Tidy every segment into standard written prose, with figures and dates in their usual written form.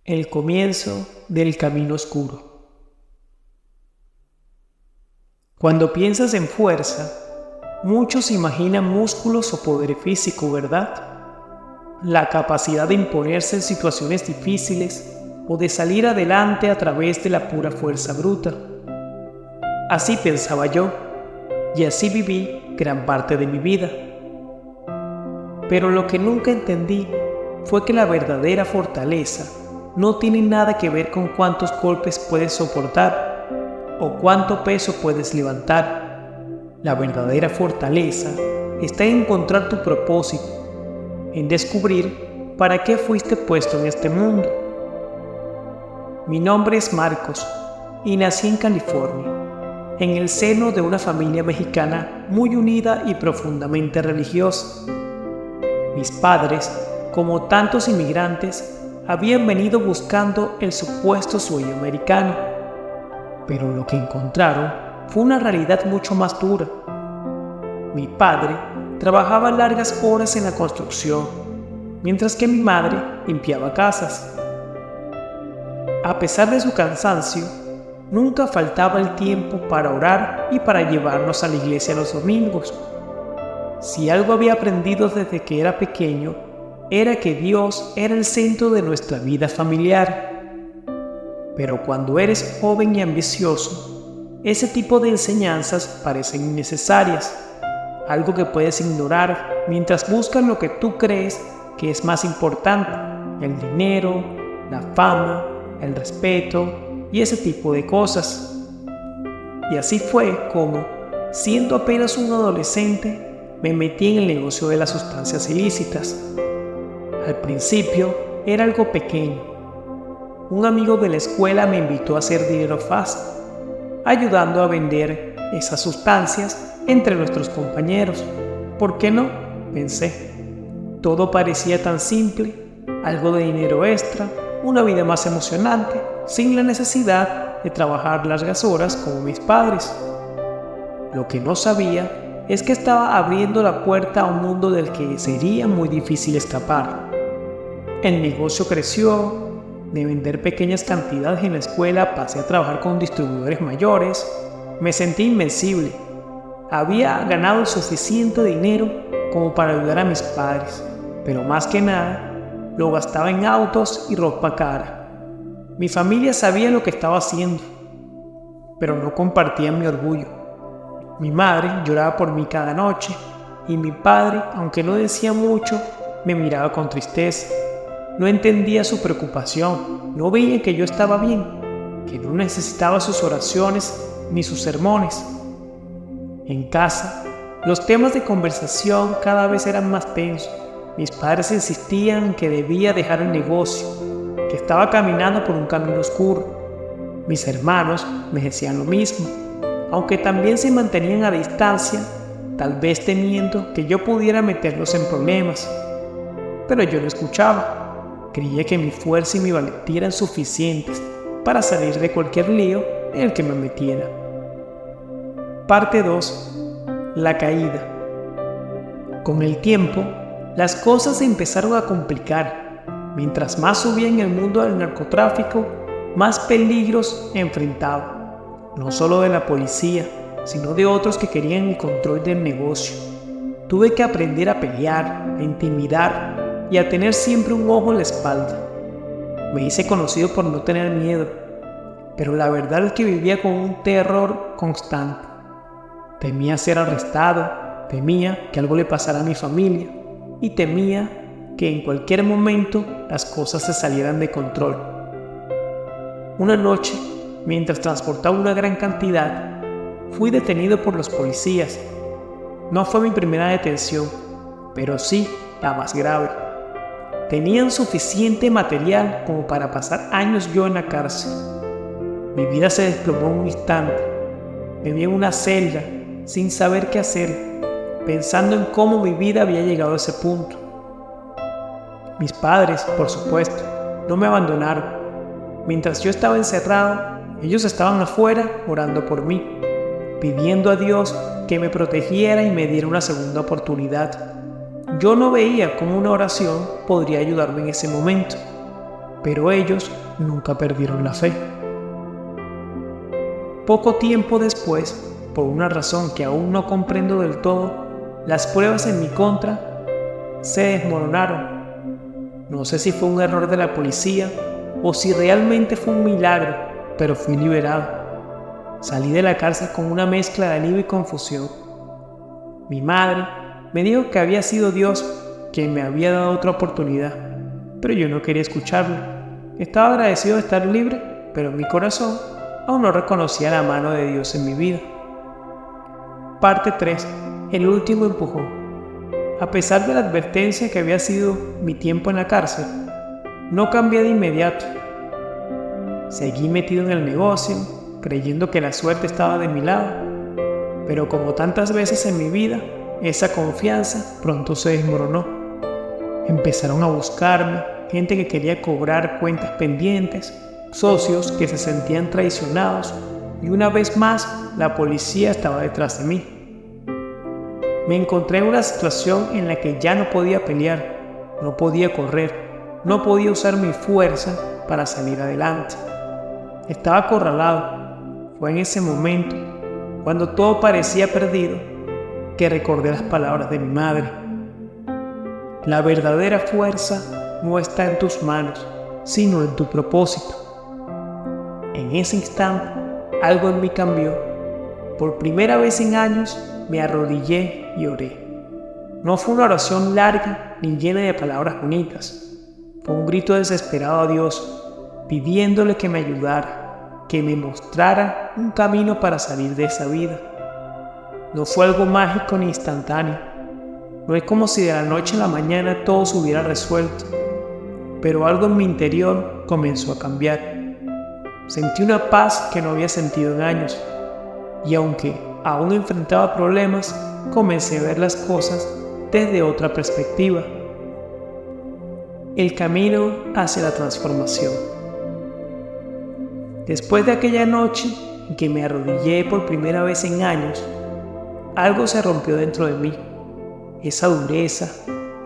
El comienzo del camino oscuro. Cuando piensas en fuerza, muchos imaginan músculos o poder físico, ¿verdad? La capacidad de imponerse en situaciones difíciles o de salir adelante a través de la pura fuerza bruta. Así pensaba yo, y así viví gran parte de mi vida. Pero lo que nunca entendí fue que la verdadera fortaleza no tiene nada que ver con cuántos golpes puedes soportar o cuánto peso puedes levantar. La verdadera fortaleza está en encontrar tu propósito, en descubrir para qué fuiste puesto en este mundo. Mi nombre es Marcos y nací en California, en el seno de una familia mexicana muy unida y profundamente religiosa. Mis padres, como tantos inmigrantes, habían venido buscando el supuesto sueño americano, pero lo que encontraron fue una realidad mucho más dura. Mi padre trabajaba largas horas en la construcción, mientras que mi madre limpiaba casas. A pesar de su cansancio, nunca faltaba el tiempo para orar y para llevarnos a la iglesia los domingos. Si algo había aprendido desde que era pequeño, era que Dios era el centro de nuestra vida familiar. Pero cuando eres joven y ambicioso, ese tipo de enseñanzas parecen innecesarias, algo que puedes ignorar mientras buscas lo que tú crees que es más importante: el dinero, la fama, el respeto y ese tipo de cosas. Y así fue como, siendo apenas un adolescente, me metí en el negocio de las sustancias ilícitas. Al principio era algo pequeño. Un amigo de la escuela me invitó a hacer dinero fácil, ayudando a vender esas sustancias entre nuestros compañeros. ¿Por qué no?, pensé. Todo parecía tan simple: algo de dinero extra, una vida más emocionante, sin la necesidad de trabajar largas horas como mis padres. Lo que no sabía es que estaba abriendo la puerta a un mundo del que sería muy difícil escapar. El negocio creció. De vender pequeñas cantidades en la escuela pasé a trabajar con distribuidores mayores. Me sentí invencible. Había ganado suficiente dinero como para ayudar a mis padres, pero más que nada lo gastaba en autos y ropa cara. Mi familia sabía lo que estaba haciendo, pero no compartían mi orgullo. Mi madre lloraba por mí cada noche y mi padre, aunque no decía mucho, me miraba con tristeza. No entendía su preocupación, no veía que yo estaba bien, que no necesitaba sus oraciones ni sus sermones. En casa, los temas de conversación cada vez eran más tensos. Mis padres insistían que debía dejar el negocio, que estaba caminando por un camino oscuro. Mis hermanos me decían lo mismo, aunque también se mantenían a distancia, tal vez temiendo que yo pudiera meterlos en problemas. Pero yo no escuchaba. Creía que mi fuerza y mi valentía eran suficientes para salir de cualquier lío en el que me metiera. Parte 2. La caída. Con el tiempo, las cosas se empezaron a complicar. Mientras más subía en el mundo del narcotráfico, más peligros enfrentaba. No solo de la policía, sino de otros que querían el control del negocio. Tuve que aprender a pelear, a intimidar y a tener siempre un ojo en la espalda. Me hice conocido por no tener miedo, pero la verdad es que vivía con un terror constante. Temía ser arrestado, temía que algo le pasara a mi familia y temía que en cualquier momento las cosas se salieran de control. Una noche, mientras transportaba una gran cantidad, fui detenido por los policías. No fue mi primera detención, pero sí la más grave. Tenían suficiente material como para pasar años yo en la cárcel. Mi vida se desplomó en un instante. Me vi en una celda, sin saber qué hacer, pensando en cómo mi vida había llegado a ese punto. Mis padres, por supuesto, no me abandonaron. Mientras yo estaba encerrado, ellos estaban afuera orando por mí, pidiendo a Dios que me protegiera y me diera una segunda oportunidad. Yo no veía cómo una oración podría ayudarme en ese momento. pero ellos nunca perdieron la fe. Poco tiempo después, por una razón que aún no comprendo del todo, las pruebas en mi contra se desmoronaron. No sé si fue un error de la policía o si realmente fue un milagro, pero fui liberado. Salí de la cárcel con una mezcla de alivio y confusión. Mi madre me dijo que había sido Dios quien me había dado otra oportunidad, pero yo no quería escucharlo. Estaba agradecido de estar libre, pero en mi corazón aún no reconocía la mano de Dios en mi vida. Parte 3. El último empujón. A pesar de la advertencia que había sido mi tiempo en la cárcel, no cambié de inmediato. Seguí metido en el negocio, creyendo que la suerte estaba de mi lado, pero como tantas veces en mi vida, esa confianza pronto se desmoronó. Empezaron a buscarme gente que quería cobrar cuentas pendientes, socios que se sentían traicionados y una vez más la policía estaba detrás de mí. Me encontré en una situación en la que ya no podía pelear, no podía correr, no podía usar mi fuerza para salir adelante. Estaba acorralado. Fue en ese momento, cuando todo parecía perdido, que recordé las palabras de mi madre. La verdadera fuerza no está en tus manos, sino en tu propósito. En ese instante, algo en mí cambió. Por primera vez en años, me arrodillé y oré. No fue una oración larga ni llena de palabras bonitas. Fue un grito desesperado a Dios, pidiéndole que me ayudara, que me mostrara un camino para salir de esa vida. No fue algo mágico ni instantáneo. No es como si de la noche a la mañana todo se hubiera resuelto, pero algo en mi interior comenzó a cambiar. Sentí una paz que no había sentido en años, y aunque aún enfrentaba problemas, comencé a ver las cosas desde otra perspectiva. El camino hacia la transformación. Después de aquella noche en que me arrodillé por primera vez en años, algo se rompió dentro de mí. Esa dureza,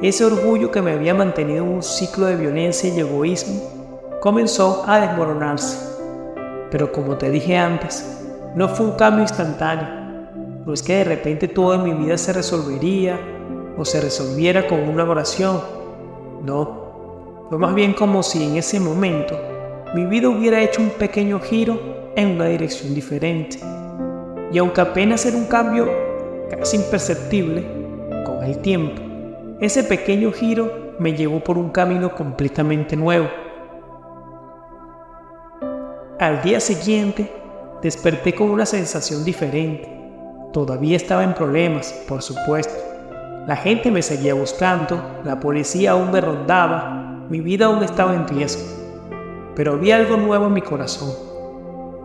ese orgullo que me había mantenido en un ciclo de violencia y egoísmo, comenzó a desmoronarse. Pero como te dije antes, no fue un cambio instantáneo. No es que de repente todo en mi vida se resolvería o se resolviera con una oración. No, fue más bien como si en ese momento mi vida hubiera hecho un pequeño giro en una dirección diferente. Y aunque apenas era un cambio casi imperceptible, con el tiempo, ese pequeño giro me llevó por un camino completamente nuevo. Al día siguiente, desperté con una sensación diferente. Todavía estaba en problemas, por supuesto. La gente me seguía buscando, la policía aún me rondaba, mi vida aún estaba en riesgo. Pero había algo nuevo en mi corazón.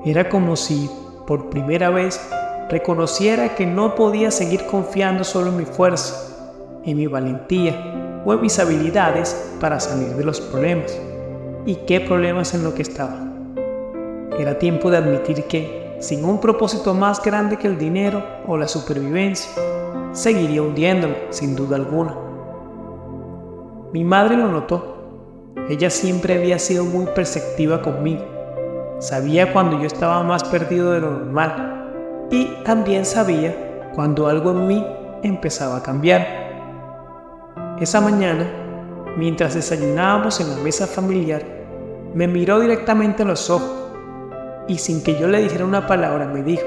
Era como si, por primera vez, reconociera que no podía seguir confiando solo en mi fuerza, en mi valentía o en mis habilidades para salir de los problemas. ¿Y qué problemas en lo que estaba? Era tiempo de admitir que, sin un propósito más grande que el dinero o la supervivencia, seguiría hundiéndome, sin duda alguna. Mi madre lo notó. Ella siempre había sido muy perceptiva conmigo. Sabía cuando yo estaba más perdido de lo normal y también sabía cuando algo en mí empezaba a cambiar. Esa mañana, mientras desayunábamos en la mesa familiar, me miró directamente a los ojos y sin que yo le dijera una palabra me dijo: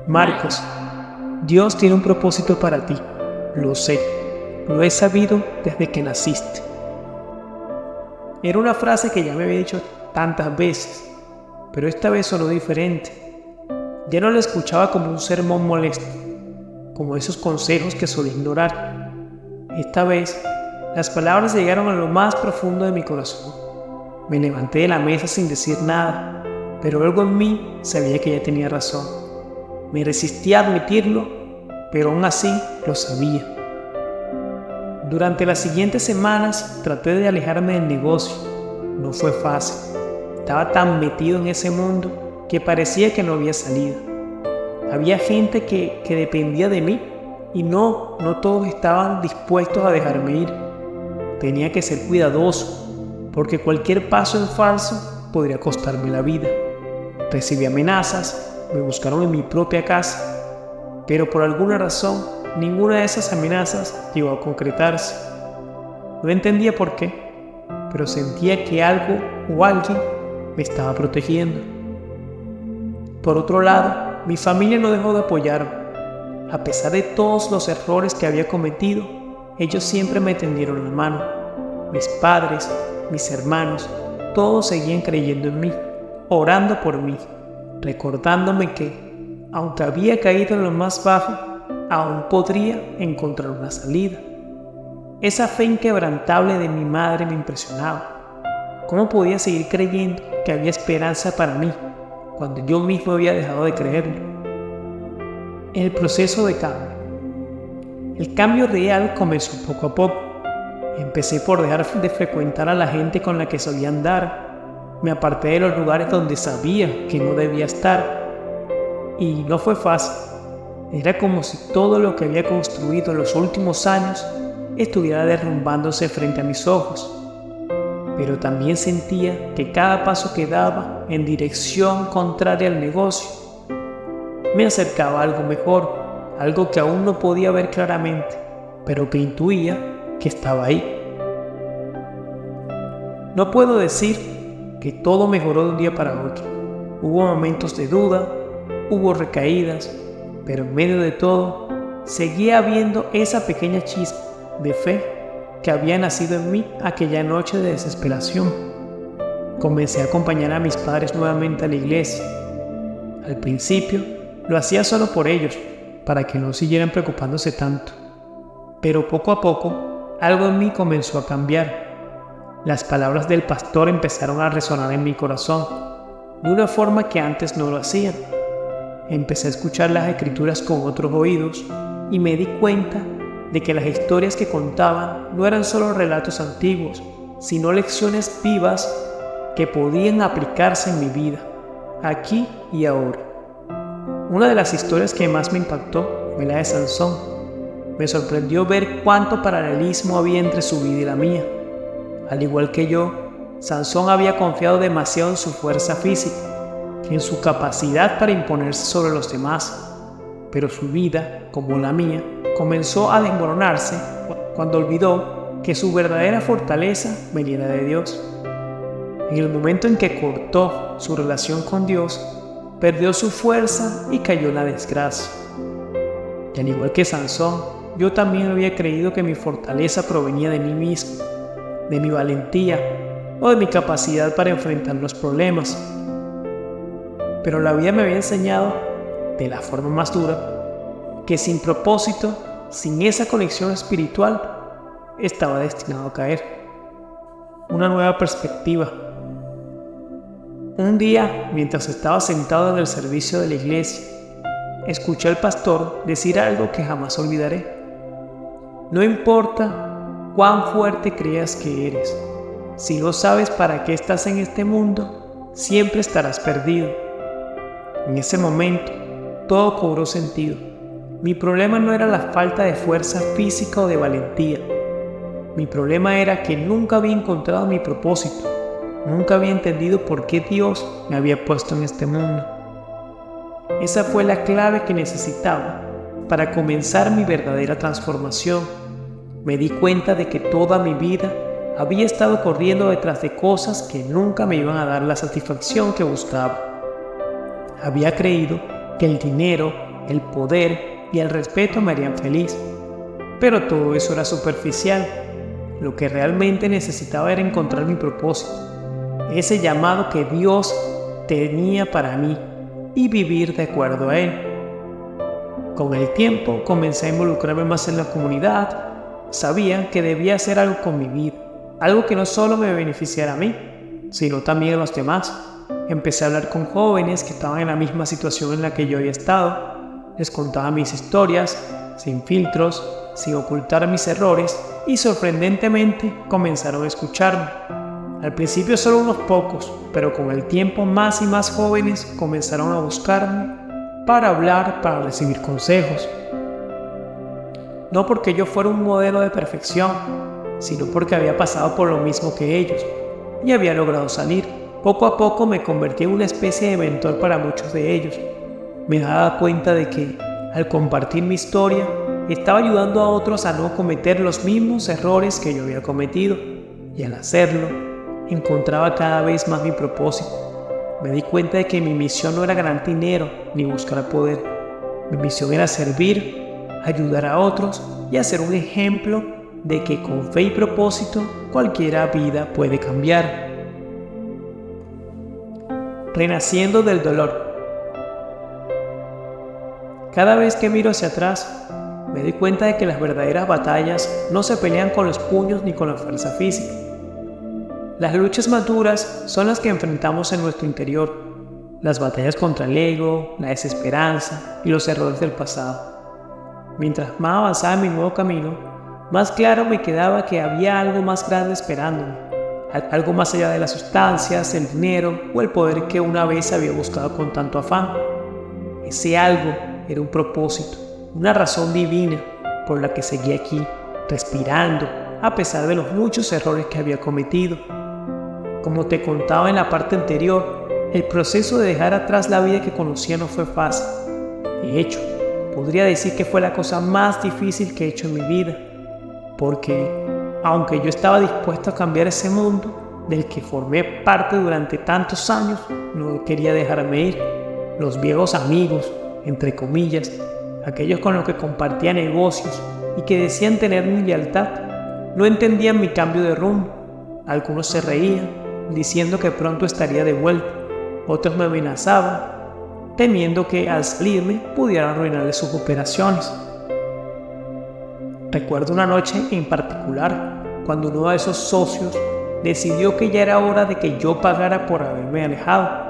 Marcos, Dios tiene un propósito para ti, lo sé, lo he sabido desde que naciste. Era una frase que ya me había dicho tantas veces, pero esta vez sonó diferente. Ya no la escuchaba como un sermón molesto, como esos consejos que solía ignorar. Esta vez, las palabras llegaron a lo más profundo de mi corazón. Me levanté de la mesa sin decir nada, pero algo en mí sabía que ella tenía razón. Me resistí a admitirlo, pero aún así lo sabía. Durante las siguientes semanas traté de alejarme del negocio. No fue fácil. Estaba tan metido en ese mundo que parecía que no había salida. Había gente que dependía de mí y no todos estaban dispuestos a dejarme ir. Tenía que ser cuidadoso, porque cualquier paso en falso podría costarme la vida. Recibí amenazas, me buscaron en mi propia casa, pero por alguna razón ninguna de esas amenazas llegó a concretarse. No entendía por qué, pero sentía que algo o alguien me estaba protegiendo. Por otro lado, mi familia no dejó de apoyarme. A pesar de todos los errores que había cometido, ellos siempre me tendieron la mano. Mis padres, mis hermanos, todos seguían creyendo en mí, orando por mí, recordándome que, aunque había caído en lo más bajo, aún podría encontrar una salida. Esa fe inquebrantable de mi madre me impresionaba. ¿Cómo podía seguir creyendo que había esperanza para mí cuando yo mismo había dejado de creerlo? El proceso de cambio. El cambio real comenzó poco a poco. Empecé por dejar de frecuentar a la gente con la que solía andar. Me aparté de los lugares donde sabía que no debía estar. Y no fue fácil. Era como si todo lo que había construido en los últimos años estuviera derrumbándose frente a mis ojos. Pero también sentía que cada paso que daba en dirección contraria al negocio me acercaba a algo mejor, algo que aún no podía ver claramente, pero que intuía que estaba ahí. No puedo decir que todo mejoró de un día para otro. Hubo momentos de duda, hubo recaídas, pero en medio de todo seguía habiendo esa pequeña chispa de fe que había nacido en mí aquella noche de desesperación. Comencé a acompañar a mis padres nuevamente a la iglesia. Al principio lo hacía solo por ellos, para que no siguieran preocupándose tanto. Pero poco a poco, algo en mí comenzó a cambiar. Las palabras del pastor empezaron a resonar en mi corazón, de una forma que antes no lo hacían. Empecé a escuchar las escrituras con otros oídos y me di cuenta de que las historias que contaban no eran solo relatos antiguos, sino lecciones vivas que podían aplicarse en mi vida, aquí y ahora. Una de las historias que más me impactó fue la de Sansón. Me sorprendió ver cuánto paralelismo había entre su vida y la mía. Al igual que yo, Sansón había confiado demasiado en su fuerza física, en su capacidad para imponerse sobre los demás. Pero su vida, como la mía, comenzó a desmoronarse cuando olvidó que su verdadera fortaleza venía de Dios. En el momento en que cortó su relación con Dios, perdió su fuerza y cayó en la desgracia. Y al igual que Sansón, yo también había creído que mi fortaleza provenía de mí mismo, de mi valentía o de mi capacidad para enfrentar los problemas. Pero la vida me había enseñado, de la forma más dura, que sin propósito, sin esa conexión espiritual, estaba destinado a caer. Una nueva perspectiva. Un día, mientras estaba sentado en el servicio de la iglesia, escuché al pastor decir algo que jamás olvidaré. No importa cuán fuerte creas que eres, si no sabes para qué estás en este mundo, siempre estarás perdido. En ese momento, todo cobró sentido. Mi problema no era la falta de fuerza física o de valentía. Mi problema era que nunca había encontrado mi propósito. Nunca había entendido por qué Dios me había puesto en este mundo. Esa fue la clave que necesitaba para comenzar mi verdadera transformación. Me di cuenta de que toda mi vida había estado corriendo detrás de cosas que nunca me iban a dar la satisfacción que buscaba. Había creído que el dinero, el poder y el respeto me harían feliz, pero todo eso era superficial. Lo que realmente necesitaba era encontrar mi propósito, ese llamado que Dios tenía para mí y vivir de acuerdo a Él. Con el tiempo comencé a involucrarme más en la comunidad. Sabía que debía hacer algo con mi vida, algo que no solo me beneficiara a mí, sino también a los demás. Empecé a hablar con jóvenes que estaban en la misma situación en la que yo había estado. Les contaba mis historias, sin filtros, sin ocultar mis errores, y sorprendentemente comenzaron a escucharme. Al principio solo unos pocos, pero con el tiempo más y más jóvenes comenzaron a buscarme para hablar, para recibir consejos. No porque yo fuera un modelo de perfección, sino porque había pasado por lo mismo que ellos. y había logrado salir. Poco a poco me convertí en una especie de mentor para muchos de ellos. Me daba cuenta de que, al compartir mi historia, estaba ayudando a otros a no cometer los mismos errores que yo había cometido, y al hacerlo, encontraba cada vez más mi propósito. Me di cuenta de que mi misión no era ganar dinero ni buscar poder. Mi misión era servir, ayudar a otros y hacer un ejemplo de que con fe y propósito cualquier vida puede cambiar. Renaciendo del dolor. Cada vez que miro hacia atrás, me doy cuenta de que las verdaderas batallas no se pelean con los puños ni con la fuerza física. Las luchas más duras son las que enfrentamos en nuestro interior, las batallas contra el ego, la desesperanza y los errores del pasado. Mientras más avanzaba en mi nuevo camino, más claro me quedaba que había algo más grande esperándome, algo más allá de las sustancias, el dinero o el poder que una vez había buscado con tanto afán. Ese algo era un propósito, una razón divina por la que seguía aquí, respirando, a pesar de los muchos errores que había cometido. Como te contaba en la parte anterior, el proceso de dejar atrás la vida que conocía no fue fácil. De hecho, podría decir que fue la cosa más difícil que he hecho en mi vida, porque aunque yo estaba dispuesto a cambiar ese mundo del que formé parte durante tantos años, no quería dejarme ir. Los viejos amigos, entre comillas, aquellos con los que compartía negocios y que decían tener mi lealtad, no entendían mi cambio de rumbo. Algunos se reían, diciendo que pronto estaría de vuelta. Otros me amenazaban, temiendo que al salirme pudiera arruinarles sus operaciones. Recuerdo una noche en particular, cuando uno de esos socios decidió que ya era hora de que yo pagara por haberme alejado.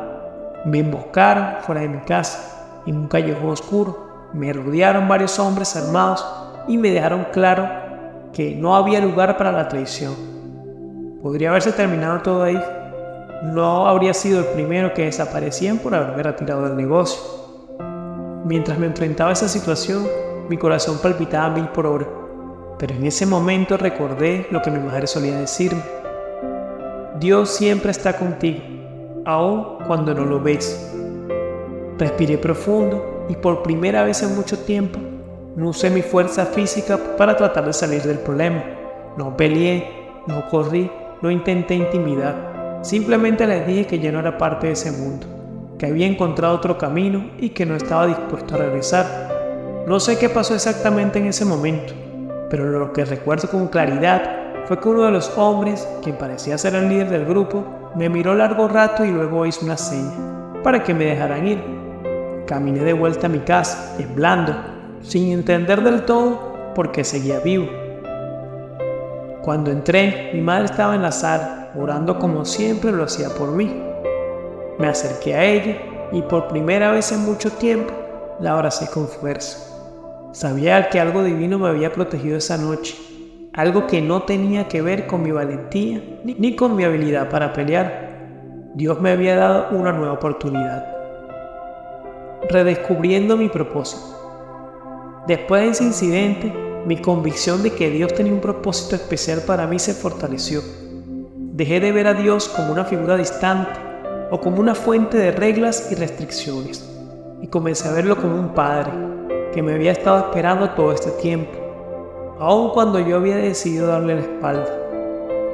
Me emboscaron fuera de mi casa, en un callejón oscuro. Me rodearon varios hombres armados y me dejaron claro que no había lugar para la traición. Podría haberse terminado todo ahí. No habría sido el primero que desaparecían por haberme retirado del negocio. Mientras me enfrentaba a esa situación, mi corazón palpitaba a 1000 por hora. Pero en ese momento recordé lo que mi madre solía decirme: Dios siempre está contigo, aun cuando no lo ves. Respiré profundo y por primera vez en mucho tiempo no usé mi fuerza física para tratar de salir del problema. No peleé, no corrí, no intenté intimidar. Simplemente les dije que ya no era parte de ese mundo, que había encontrado otro camino y que no estaba dispuesto a regresar. No sé qué pasó exactamente en ese momento, pero lo que recuerdo con claridad fue que uno de los hombres, quien parecía ser el líder del grupo, me miró largo rato y luego hizo una seña para que me dejaran ir. Caminé de vuelta a mi casa, temblando, sin entender del todo por qué seguía vivo. Cuando entré, mi madre estaba en la sala, orando como siempre lo hacía por mí. Me acerqué a ella y por primera vez en mucho tiempo la abracé con fuerza. Sabía que algo divino me había protegido esa noche, algo que no tenía que ver con mi valentía ni con mi habilidad para pelear. Dios me había dado una nueva oportunidad. Redescubriendo mi propósito. Después de ese incidente, mi convicción de que Dios tenía un propósito especial para mí se fortaleció. Dejé de ver a Dios como una figura distante o como una fuente de reglas y restricciones, y comencé a verlo como un padre que me había estado esperando todo este tiempo, aun cuando yo había decidido darle la espalda.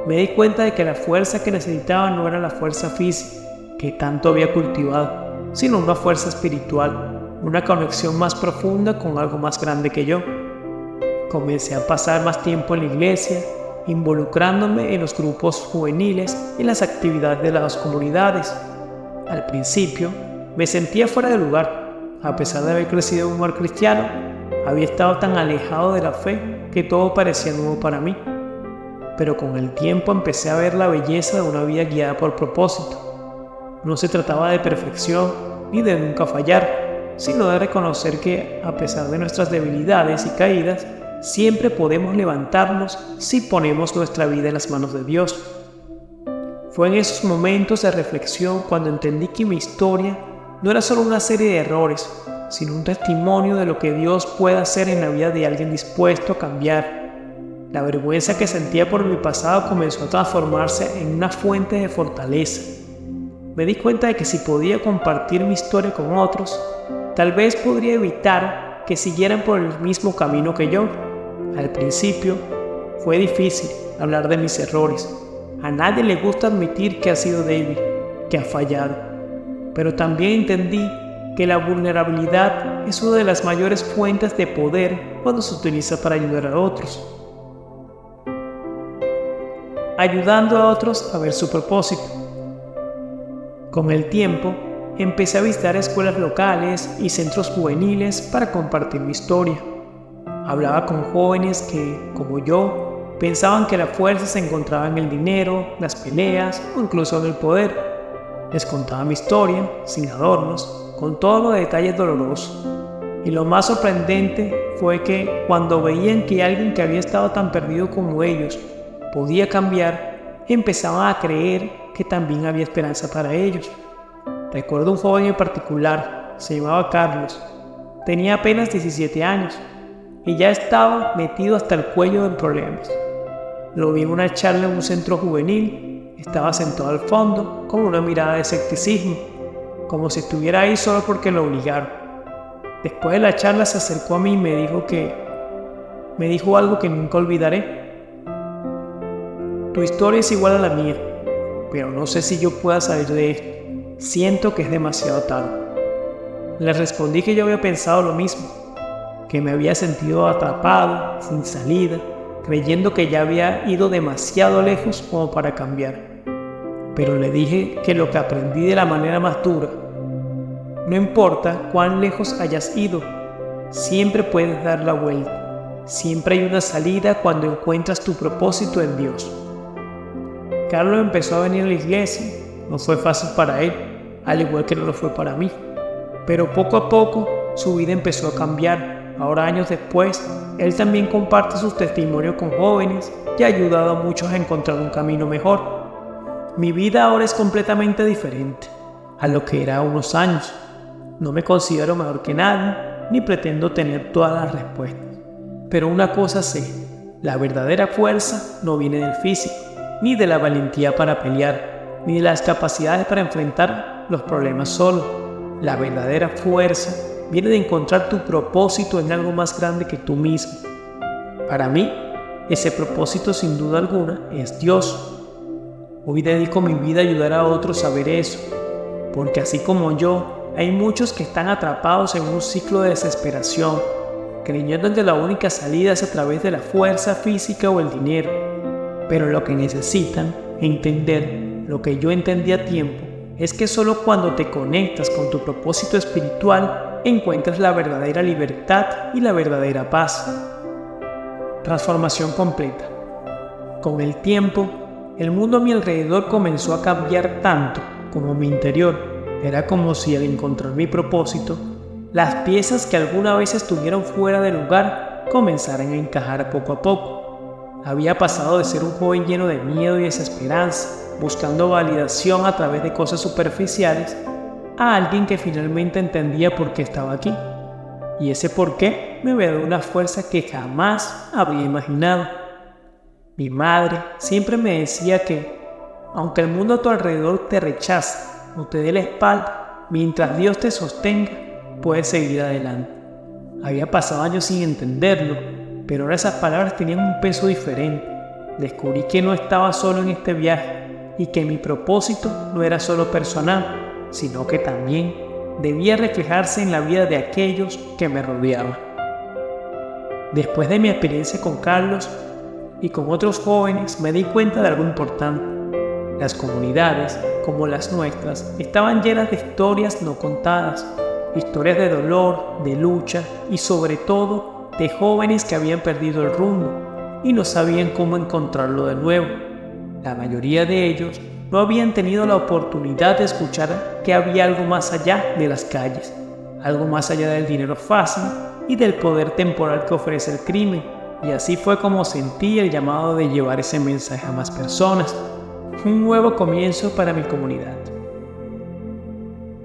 Me di cuenta de que la fuerza que necesitaba no era la fuerza física que tanto había cultivado, sino una fuerza espiritual, una conexión más profunda con algo más grande que yo. Comencé a pasar más tiempo en la iglesia, involucrándome en los grupos juveniles y en las actividades de las comunidades. Al principio, me sentía fuera de lugar. A pesar de haber crecido en un hogar cristiano, había estado tan alejado de la fe que todo parecía nuevo para mí. Pero con el tiempo empecé a ver la belleza de una vida guiada por propósito. No se trataba de perfección ni de nunca fallar, sino de reconocer que, a pesar de nuestras debilidades y caídas, siempre podemos levantarnos si ponemos nuestra vida en las manos de Dios. Fue en esos momentos de reflexión cuando entendí que mi historia no era solo una serie de errores, sino un testimonio de lo que Dios puede hacer en la vida de alguien dispuesto a cambiar. La vergüenza que sentía por mi pasado comenzó a transformarse en una fuente de fortaleza. Me di cuenta de que si podía compartir mi historia con otros, tal vez podría evitar que siguieran por el mismo camino que yo. Al principio, fue difícil hablar de mis errores. A nadie le gusta admitir que ha sido débil, que ha fallado. Pero también entendí que la vulnerabilidad es una de las mayores fuentes de poder cuando se utiliza para ayudar a otros. Ayudando a otros a ver su propósito. Con el tiempo, empecé a visitar escuelas locales y centros juveniles para compartir mi historia. Hablaba con jóvenes que, como yo, pensaban que la fuerza se encontraba en el dinero, las peleas o incluso en el poder. Les contaba mi historia, sin adornos, con todos los detalles dolorosos. Y lo más sorprendente fue que cuando veían que alguien que había estado tan perdido como ellos podía cambiar, empezaban a creer que también había esperanza para ellos. Recuerdo un joven en particular, se llamaba Carlos. Tenía apenas 17 años y ya estaba metido hasta el cuello en problemas. Lo vi en una charla en un centro juvenil. Estaba sentado al fondo con una mirada de escepticismo, como si estuviera ahí solo porque lo obligaron. Después de la charla se acercó a mí y me dijo algo que nunca olvidaré. Tu historia es igual a la mía, pero no sé si yo pueda salir de esto. Siento que es demasiado tarde. Le respondí que yo había pensado lo mismo, que me había sentido atrapado, sin salida, creyendo que ya había ido demasiado lejos como para cambiar. Pero le dije que lo que aprendí de la manera más dura: no importa cuán lejos hayas ido, siempre puedes dar la vuelta. Siempre hay una salida cuando encuentras tu propósito en Dios. Carlos empezó a venir a la iglesia. No fue fácil para él, al igual que no lo fue para mí. Pero poco a poco su vida empezó a cambiar. Ahora, años después, él también comparte sus testimonios con jóvenes y ha ayudado a muchos a encontrar un camino mejor. Mi vida ahora es completamente diferente a lo que era hace unos años. No me considero mejor que nadie, ni pretendo tener todas las respuestas. Pero una cosa sé: la verdadera fuerza no viene del físico, ni de la valentía para pelear, ni de las capacidades para enfrentar los problemas solo. La verdadera fuerza viene de encontrar tu propósito en algo más grande que tú mismo. Para mí, ese propósito sin duda alguna es Dios. Hoy dedico mi vida a ayudar a otros a ver eso, porque así como yo, hay muchos que están atrapados en un ciclo de desesperación, creyendo que la única salida es a través de la fuerza física o el dinero. Pero lo que necesitan entender, lo que yo entendí a tiempo, es que solo cuando te conectas con tu propósito espiritual encuentras la verdadera libertad y la verdadera paz. Transformación completa. Con el tiempo, el mundo a mi alrededor comenzó a cambiar tanto como mi interior. Era como si al encontrar mi propósito, las piezas que alguna vez estuvieron fuera de lugar comenzaran a encajar poco a poco. Había pasado de ser un joven lleno de miedo y desesperanza, buscando validación a través de cosas superficiales, a alguien que finalmente entendía por qué estaba aquí. Y ese por qué me había dado una fuerza que jamás habría imaginado. Mi madre siempre me decía que, aunque el mundo a tu alrededor te rechace o te dé la espalda, mientras Dios te sostenga, puedes seguir adelante. Había pasado años sin entenderlo, pero ahora esas palabras tenían un peso diferente. Descubrí que no estaba solo en este viaje y que mi propósito no era solo personal, sino que también debía reflejarse en la vida de aquellos que me rodeaban. Después de mi experiencia con Carlos y con otros jóvenes, me di cuenta de algo importante. Las comunidades, como las nuestras, estaban llenas de historias no contadas, historias de dolor, de lucha y sobre todo de jóvenes que habían perdido el rumbo y no sabían cómo encontrarlo de nuevo. La mayoría de ellos no habían tenido la oportunidad de escuchar que había algo más allá de las calles, algo más allá del dinero fácil y del poder temporal que ofrece el crimen. Y así fue como sentí el llamado de llevar ese mensaje a más personas. Un nuevo comienzo para mi comunidad.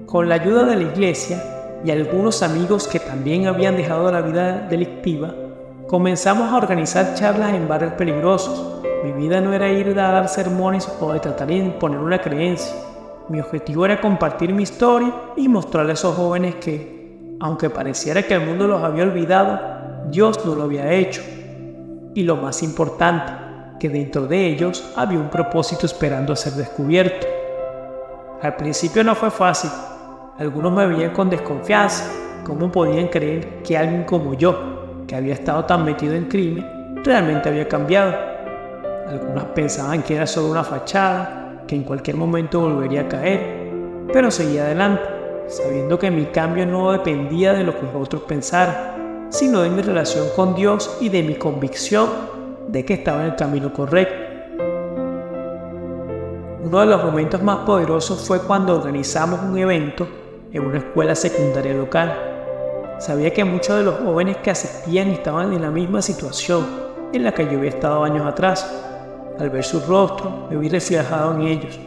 Con la ayuda de la iglesia y algunos amigos que también habían dejado la vida delictiva, Comenzamos a organizar charlas en barrios peligrosos. Mi vida no era ir a dar sermones o de tratar de imponer una creencia. Mi objetivo era compartir mi historia y mostrarle a esos jóvenes que, aunque pareciera que el mundo los había olvidado, Dios no lo había hecho. Y lo más importante, que dentro de ellos había un propósito esperando a ser descubierto. Al principio no fue fácil. Algunos me veían con desconfianza. ¿Cómo podían creer que alguien como yo, que había estado tan metido en crimen, realmente había cambiado? Algunos pensaban que era solo una fachada, que en cualquier momento volvería a caer, pero seguía adelante, sabiendo que mi cambio no dependía de lo que otros pensaran, sino de mi relación con Dios y de mi convicción de que estaba en el camino correcto. Uno de los momentos más poderosos fue cuando organizamos un evento en una escuela secundaria local. Sabía que muchos de los jóvenes que asistían estaban en la misma situación en la que yo había estado años atrás. Al ver su rostro, me vi reflejado en ellos.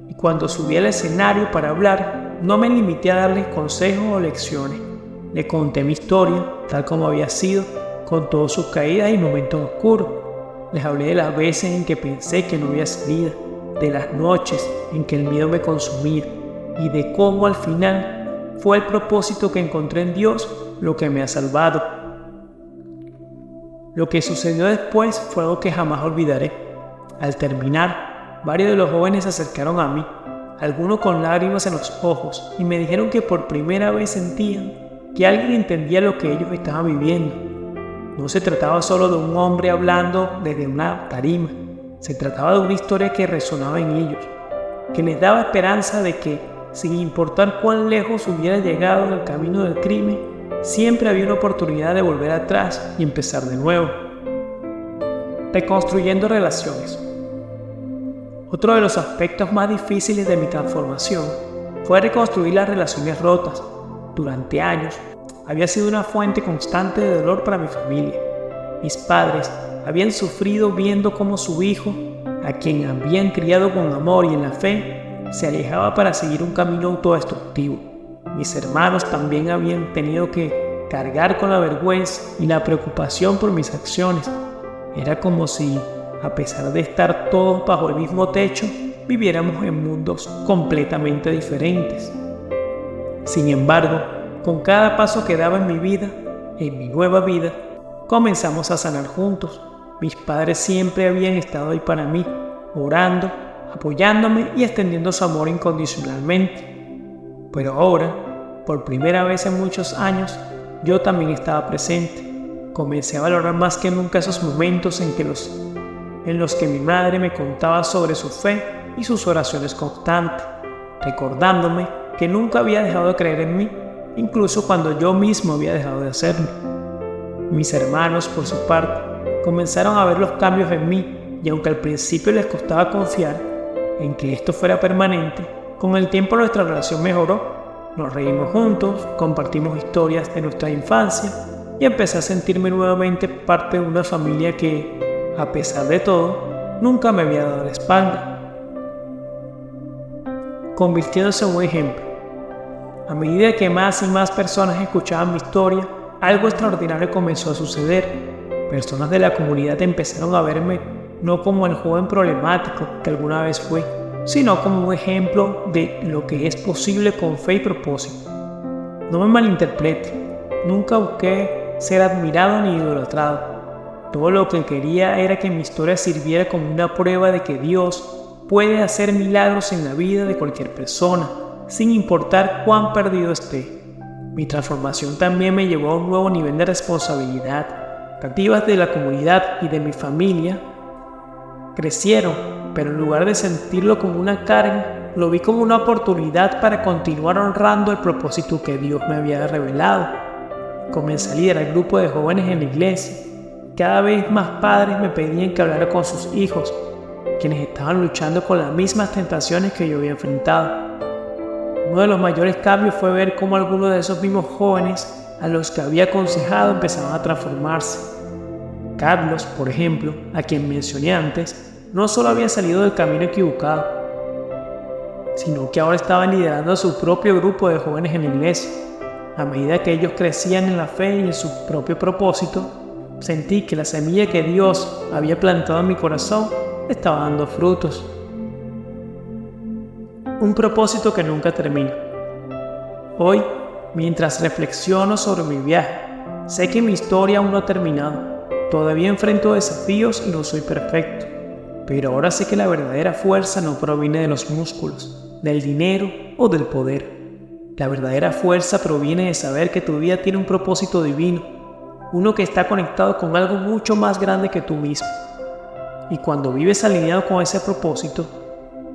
Y cuando subí al escenario para hablar, no me limité a darles consejos o lecciones. Les conté mi historia, tal como había sido, con todas sus caídas y momentos oscuros. Les hablé de las veces en que pensé que no había salida, de las noches en que el miedo me consumía y de cómo al final fue el propósito que encontré en Dios lo que me ha salvado. Lo que sucedió después fue algo que jamás olvidaré. Al terminar, varios de los jóvenes se acercaron a mí, algunos con lágrimas en los ojos, y me dijeron que por primera vez sentían que alguien entendía lo que ellos estaban viviendo. No se trataba solo de un hombre hablando desde una tarima, se trataba de una historia que resonaba en ellos, que les daba esperanza de que, sin importar cuán lejos hubiera llegado en el camino del crimen, siempre había una oportunidad de volver atrás y empezar de nuevo. Reconstruyendo relaciones. Otro de los aspectos más difíciles de mi transformación fue reconstruir las relaciones rotas. Durante años, había sido una fuente constante de dolor para mi familia. Mis padres habían sufrido viendo cómo su hijo, a quien habían criado con amor y en la fe, se alejaba para seguir un camino autodestructivo. Mis hermanos también habían tenido que cargar con la vergüenza y la preocupación por mis acciones. Era como si, a pesar de estar todos bajo el mismo techo, viviéramos en mundos completamente diferentes. Sin embargo, con cada paso que daba en mi vida, en mi nueva vida, comenzamos a sanar juntos. Mis padres siempre habían estado ahí para mí, orando, apoyándome y extendiendo su amor incondicionalmente. Pero ahora, por primera vez en muchos años, yo también estaba presente. Comencé a valorar más que nunca esos momentos en los que mi madre me contaba sobre su fe y sus oraciones constantes, recordándome que nunca había dejado de creer en mí, incluso cuando yo mismo había dejado de hacerlo. Mis hermanos, por su parte, comenzaron a ver los cambios en mí, y aunque al principio les costaba confiar en que esto fuera permanente, con el tiempo nuestra relación mejoró. Nos reímos juntos, compartimos historias de nuestra infancia y empecé a sentirme nuevamente parte de una familia que, a pesar de todo, nunca me había dado la espalda. Convirtiéndose en un ejemplo. A medida que más y más personas escuchaban mi historia, algo extraordinario comenzó a suceder. Personas de la comunidad empezaron a verme no como el joven problemático que alguna vez fui, sino como un ejemplo de lo que es posible con fe y propósito. No me malinterprete, nunca busqué ser admirado ni idolatrado. Todo lo que quería era que mi historia sirviera como una prueba de que Dios puede hacer milagros en la vida de cualquier persona, sin importar cuán perdido esté. Mi transformación también me llevó a un nuevo nivel de responsabilidad. Expectativas de la comunidad y de mi familia crecieron, pero en lugar de sentirlo como una carga, lo vi como una oportunidad para continuar honrando el propósito que Dios me había revelado. Comencé a liderar el grupo de jóvenes en la iglesia. Cada vez más padres me pedían que hablara con sus hijos, quienes estaban luchando con las mismas tentaciones que yo había enfrentado. Uno de los mayores cambios fue ver cómo algunos de esos mismos jóvenes a los que había aconsejado empezaban a transformarse. Carlos, por ejemplo, a quien mencioné antes, no solo había salido del camino equivocado, sino que ahora estaba liderando su propio grupo de jóvenes en la iglesia. A medida que ellos crecían en la fe y en su propio propósito, Sentí que la semilla que Dios había plantado en mi corazón estaba dando frutos. Un propósito que nunca termina. Hoy, mientras reflexiono sobre mi viaje, sé que mi historia aún no ha terminado. Todavía enfrento desafíos y no soy perfecto. Pero ahora sé que la verdadera fuerza no proviene de los músculos, del dinero o del poder. La verdadera fuerza proviene de saber que tu vida tiene un propósito divino, uno que está conectado con algo mucho más grande que tú mismo. Y cuando vives alineado con ese propósito,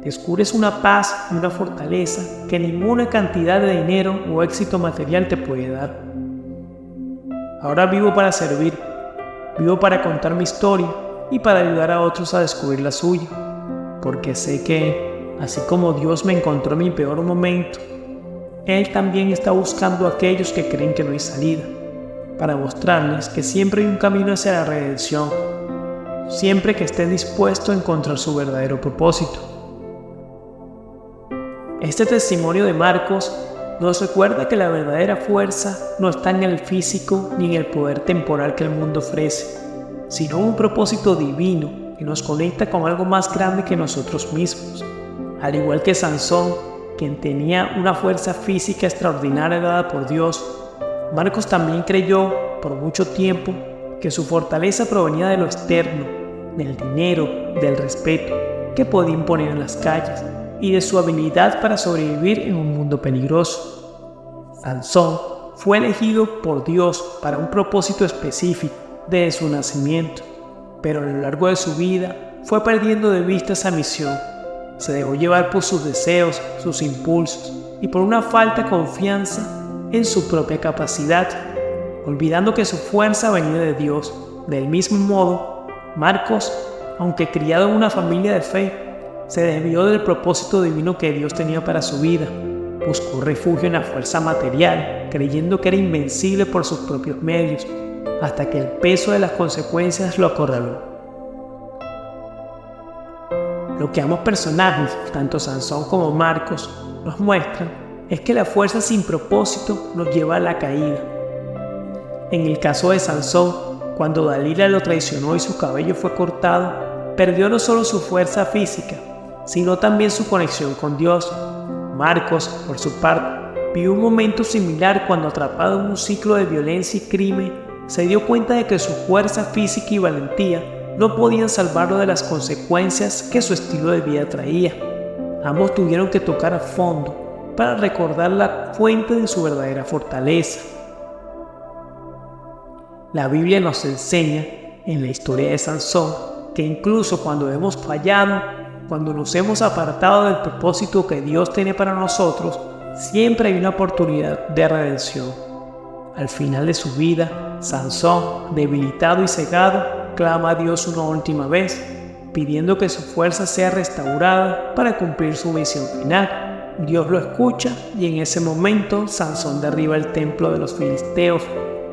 descubres una paz y una fortaleza que ninguna cantidad de dinero o éxito material te puede dar. Ahora vivo para servir, vivo para contar mi historia y para ayudar a otros a descubrir la suya, porque sé que, así como Dios me encontró en mi peor momento, Él también está buscando a aquellos que creen que no hay salida, para mostrarles que siempre hay un camino hacia la redención, siempre que esté dispuesto a encontrar su verdadero propósito. Este testimonio de Marcos nos recuerda que la verdadera fuerza no está en el físico ni en el poder temporal que el mundo ofrece, sino un propósito divino que nos conecta con algo más grande que nosotros mismos. Al igual que Sansón, quien tenía una fuerza física extraordinaria dada por Dios, Marcos también creyó por mucho tiempo que su fortaleza provenía de lo externo, del dinero, del respeto que podía imponer en las calles y de su habilidad para sobrevivir en un mundo peligroso. Sansón fue elegido por Dios para un propósito específico desde su nacimiento, pero a lo largo de su vida fue perdiendo de vista esa misión. Se dejó llevar por sus deseos, sus impulsos y por una falta de confianza en su propia capacidad, olvidando que su fuerza venía de Dios. Del mismo modo, Marcos, aunque criado en una familia de fe, se desvió del propósito divino que Dios tenía para su vida. Buscó refugio en la fuerza material, creyendo que era invencible por sus propios medios, hasta que el peso de las consecuencias lo acorraló. Lo que ambos personajes, tanto Sansón como Marcos, nos muestran es que la fuerza sin propósito nos lleva a la caída. En el caso de Sansón, cuando Dalila lo traicionó y su cabello fue cortado, perdió no solo su fuerza física, sino también su conexión con Dios. Marcos, por su parte, vivió un momento similar cuando, atrapado en un ciclo de violencia y crimen, se dio cuenta de que su fuerza física y valentía no podían salvarlo de las consecuencias que su estilo de vida traía. Ambos tuvieron que tocar a fondo para recordar la fuente de su verdadera fortaleza. La Biblia nos enseña, en la historia de Sansón, que incluso cuando hemos fallado, cuando nos hemos apartado del propósito que Dios tiene para nosotros, siempre hay una oportunidad de redención. Al final de su vida, Sansón, debilitado y cegado, clama a Dios una última vez, pidiendo que su fuerza sea restaurada para cumplir su misión final. Dios lo escucha y en ese momento Sansón derriba el templo de los filisteos,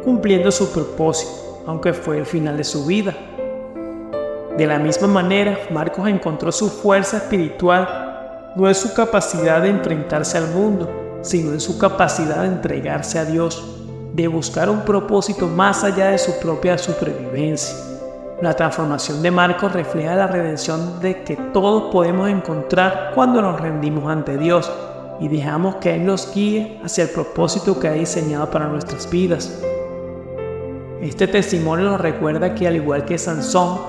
cumpliendo su propósito, aunque fue el final de su vida. De la misma manera, Marcos encontró su fuerza espiritual no en su capacidad de enfrentarse al mundo, sino en su capacidad de entregarse a Dios, de buscar un propósito más allá de su propia supervivencia. La transformación de Marcos refleja la redención de que todos podemos encontrar cuando nos rendimos ante Dios y dejamos que Él nos guíe hacia el propósito que ha diseñado para nuestras vidas. Este testimonio nos recuerda que, al igual que Sansón,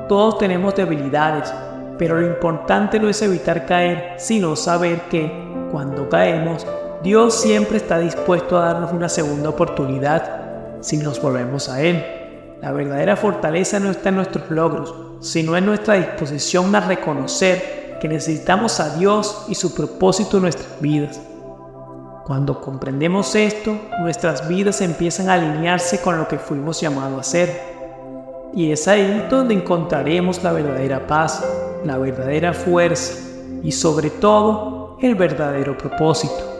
todos tenemos debilidades, pero lo importante no es evitar caer, sino saber que, cuando caemos, Dios siempre está dispuesto a darnos una segunda oportunidad si nos volvemos a Él. La verdadera fortaleza no está en nuestros logros, sino en nuestra disposición a reconocer que necesitamos a Dios y su propósito en nuestras vidas. Cuando comprendemos esto, nuestras vidas empiezan a alinearse con lo que fuimos llamados a ser. Y es ahí donde encontraremos la verdadera paz, la verdadera fuerza y sobre todo el verdadero propósito.